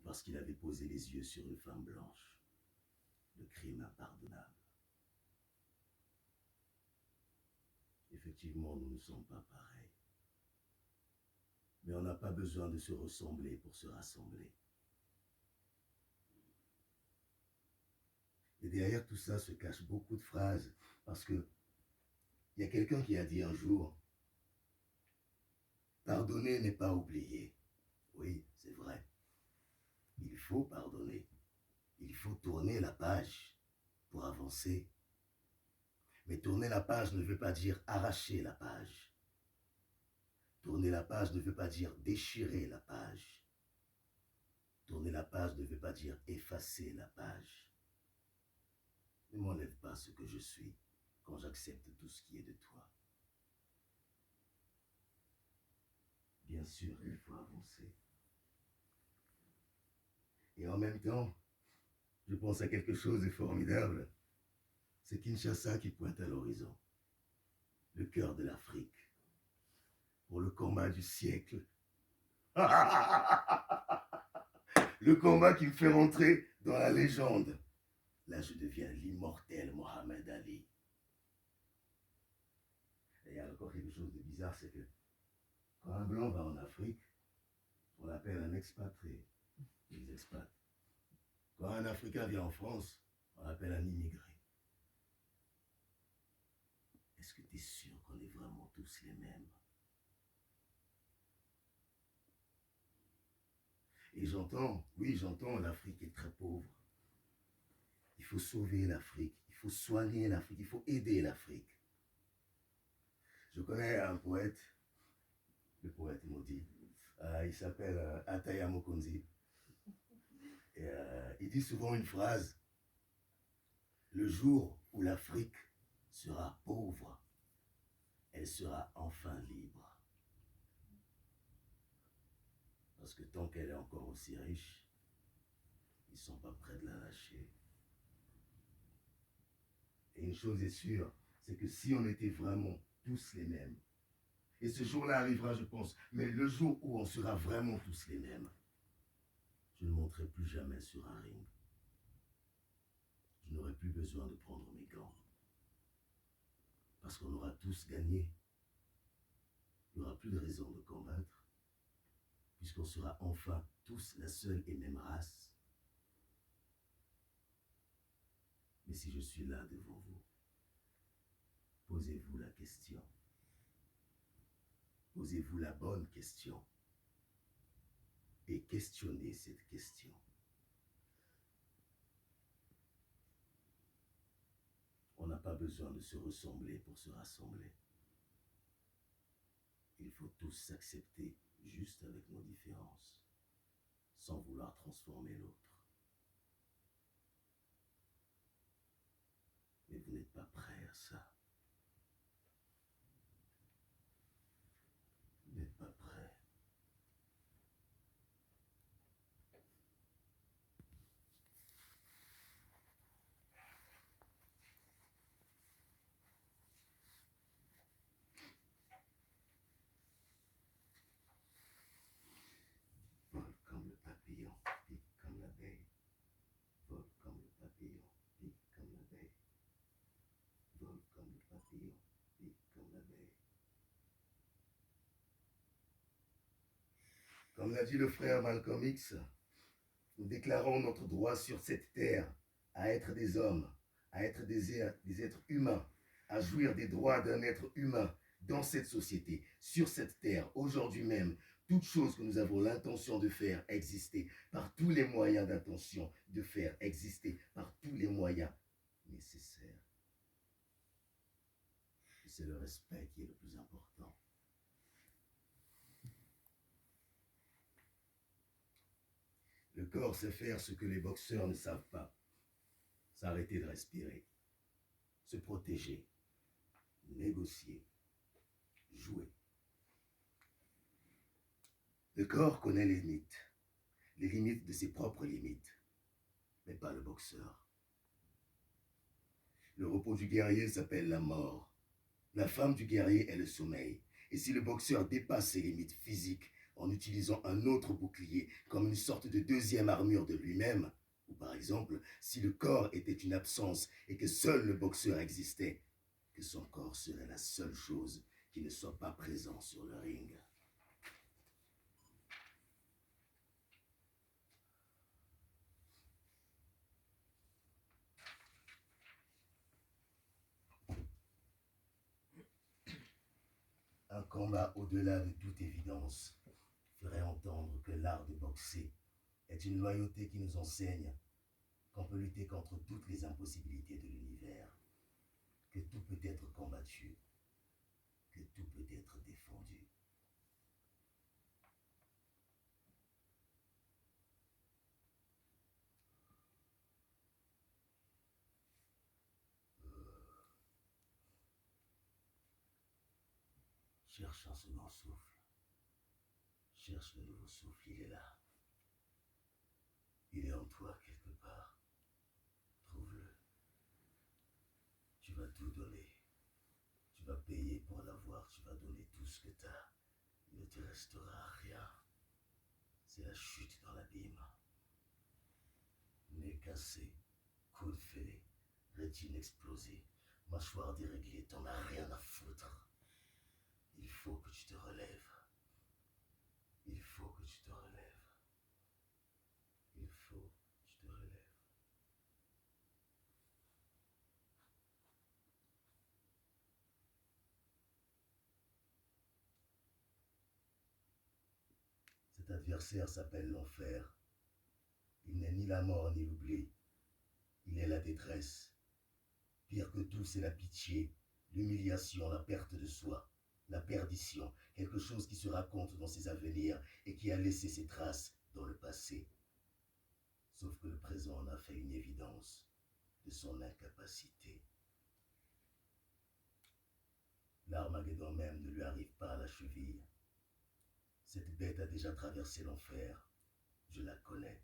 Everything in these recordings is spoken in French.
parce qu'il avait posé les yeux sur une femme blanche. Le crime impardonnable. Effectivement, nous ne sommes pas pareils. Mais on n'a pas besoin de se ressembler pour se rassembler. Et derrière tout ça se cachent beaucoup de phrases, parce que il y a quelqu'un qui a dit un jour, pardonner n'est pas oublier. Oui, c'est vrai. Il faut pardonner. Il faut tourner la page pour avancer. Mais tourner la page ne veut pas dire arracher la page. Tourner la page ne veut pas dire déchirer la page. Tourner la page ne veut pas dire effacer la page. Ne m'enlève pas ce que je suis quand j'accepte tout ce qui est de toi. Bien sûr, il faut avancer. Et en même temps, je pense à quelque chose de formidable. C'est Kinshasa qui pointe à l'horizon. Le cœur de l'Afrique. Pour le combat du siècle. Le combat qui me fait rentrer dans la légende. Là, je deviens l'immortel Mohamed Ali. Et il y a encore quelque chose de bizarre, c'est que quand un blanc va en Afrique, on l'appelle un expatrié, les expats. Quand un Africain vient en France, on l'appelle un immigré. Est-ce que tu es sûr qu'on est vraiment tous les mêmes? Et j'entends, oui, j'entends, l'Afrique est très pauvre. Il faut sauver l'Afrique, il faut soigner l'Afrique, il faut aider l'Afrique. Je connais un poète, le poète maudit, il s'appelle Ataya Mokonzi. Et, il dit souvent une phrase, le jour où l'Afrique sera pauvre, elle sera enfin libre. Parce que tant qu'elle est encore aussi riche, ils ne sont pas prêts de la lâcher. Et une chose est sûre, c'est que si on était vraiment tous les mêmes, et ce jour-là arrivera, je pense, mais le jour où on sera vraiment tous les mêmes, je ne monterai plus jamais sur un ring. Je n'aurai plus besoin de prendre mes gants. Parce qu'on aura tous gagné. Il n'y aura plus de raison de combattre, puisqu'on sera enfin tous la seule et même race. Mais si je suis là devant vous, posez-vous la question. Posez-vous la bonne question. Et questionnez cette question. On n'a pas besoin de se ressembler pour se rassembler. Il faut tous s'accepter juste avec nos différences, sans vouloir transformer l'autre. Mais vous n'êtes pas prêts à ça. Vous n'êtes pas prêts. Vole comme le papillon, pique comme l'abeille. Vole comme le papillon, pique comme l'abeille. Vole comme le papillon, pique comme l'abeille. Comme l'a dit le frère Malcolm X, nous déclarons notre droit sur cette terre à être des hommes, à être des êtres humains, à jouir des droits d'un être humain dans cette société, sur cette terre, aujourd'hui même, toute chose que nous avons l'intention de faire exister, par tous les moyens d'intention de faire exister, par tous les moyens nécessaires. Et c'est le respect qui est le plus important. Le corps sait faire ce que les boxeurs ne savent pas. S'arrêter de respirer, se protéger, négocier, jouer. Le corps connaît les limites de ses propres limites, mais pas le boxeur. Le repos du guerrier s'appelle la mort. La femme du guerrier est le sommeil. Et si le boxeur dépasse ses limites physiques, en utilisant un autre bouclier comme une sorte de deuxième armure de lui-même, ou par exemple, si le corps était une absence et que seul le boxeur existait, que son corps serait la seule chose qui ne soit pas présent sur le ring. Un combat au-delà de toute évidence ferait entendre que l'art de boxer est une loyauté qui nous enseigne qu'on peut lutter contre toutes les impossibilités de l'univers, que tout peut être combattu, que tout peut être défendu. Cherche un second souffle. Cherche le nouveau souffle, il est là. Il est en toi quelque part. Trouve-le. Tu vas tout donner. Tu vas payer pour l'avoir. Tu vas donner tout ce que tu as. Il ne te restera rien. C'est la chute dans l'abîme. Nez cassé, coude fêlé, rétine explosée, mâchoire déréglée, t'en as rien à foutre. Il faut que tu te relèves. Il faut que tu te relèves. Il faut que tu te relèves. Cet adversaire s'appelle l'enfer. Il n'est ni la mort ni l'oubli. Il est la détresse. Pire que tout, c'est la pitié, l'humiliation, la perte de soi, la perdition, quelque chose qui se raconte dans ses avenirs et qui a laissé ses traces dans le passé. Sauf que le présent en a fait une évidence de son incapacité. L'Armageddon même ne lui arrive pas à la cheville. Cette bête a déjà traversé l'enfer. Je la connais.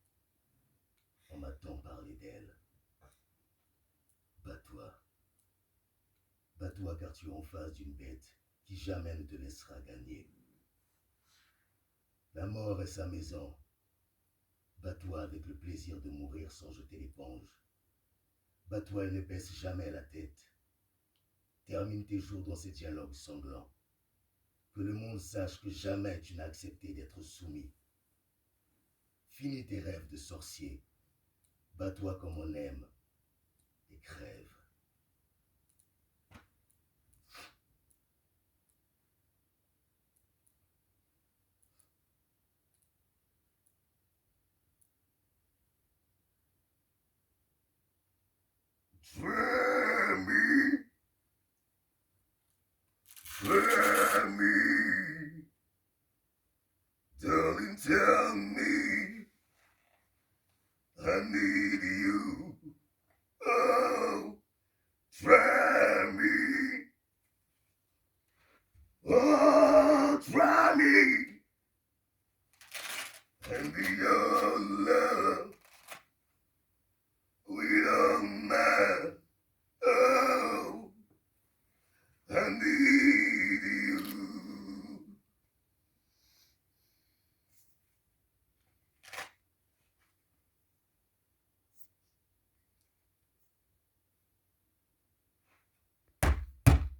On m'a tant parlé d'elle. Bats-toi. Bats-toi car tu es en face d'une bête qui jamais ne te laissera gagner. La mort est sa maison. Bats-toi avec le plaisir de mourir sans jeter l'éponge. Bats-toi et ne baisse jamais la tête. Termine tes jours dans ces dialogues sanglants. Que le monde sache que jamais tu n'as accepté d'être soumis. Finis tes rêves de sorcier. Bats-toi comme on aime et crève. Try me. Try me. Darling, tell me. I need you. Oh, try me. Oh, try me. And your love will man. Oh, I need you.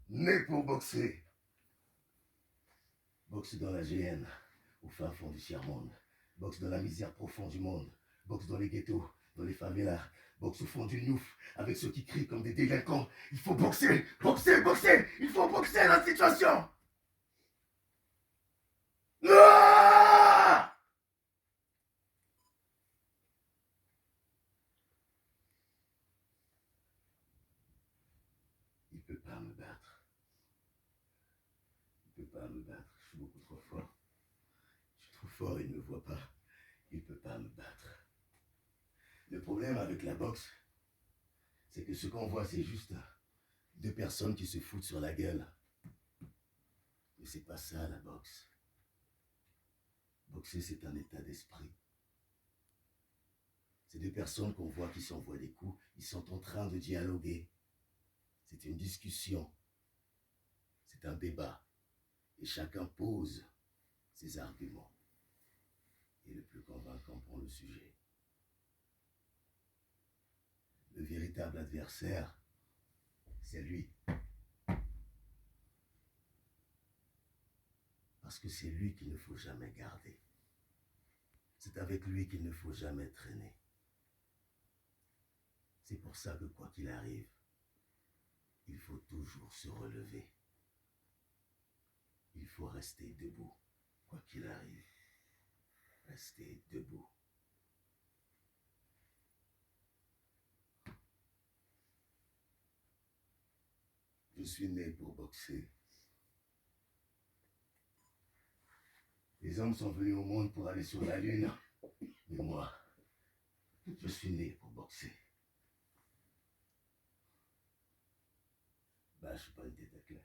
Né pour boxer. Boxe dans la GN, au fin fond du tiers-monde. Boxe dans la misère profonde du monde. Boxe dans les ghettos, dans les favelas. Boxe au fond du Nouf, avec ceux qui crient comme des délinquants. Il faut boxer, boxer, boxer. Il faut boxer la situation. Ah! Il peut pas me battre. Il peut pas me battre. Je suis beaucoup trop fort. Je suis trop fort, il ne me voit pas. Il peut pas me battre. Le problème avec la boxe, c'est que ce qu'on voit, c'est juste deux personnes qui se foutent sur la gueule. Mais c'est pas ça la boxe. Boxer, c'est un état d'esprit. C'est deux personnes qu'on voit qui s'envoient des coups, ils sont en train de dialoguer. C'est une discussion. C'est un débat. Et chacun pose ses arguments. est le plus convaincant pour le sujet. Le véritable adversaire, c'est lui. Parce que c'est lui qu'il ne faut jamais garder. C'est avec lui qu'il ne faut jamais traîner. C'est pour ça que quoi qu'il arrive, il faut toujours se relever. Il faut rester debout, quoi qu'il arrive. Rester debout. Je suis né pour boxer. Les hommes sont venus au monde pour aller sur la lune. Mais moi, je suis né pour boxer. Bah, je suis pas une tête à claque.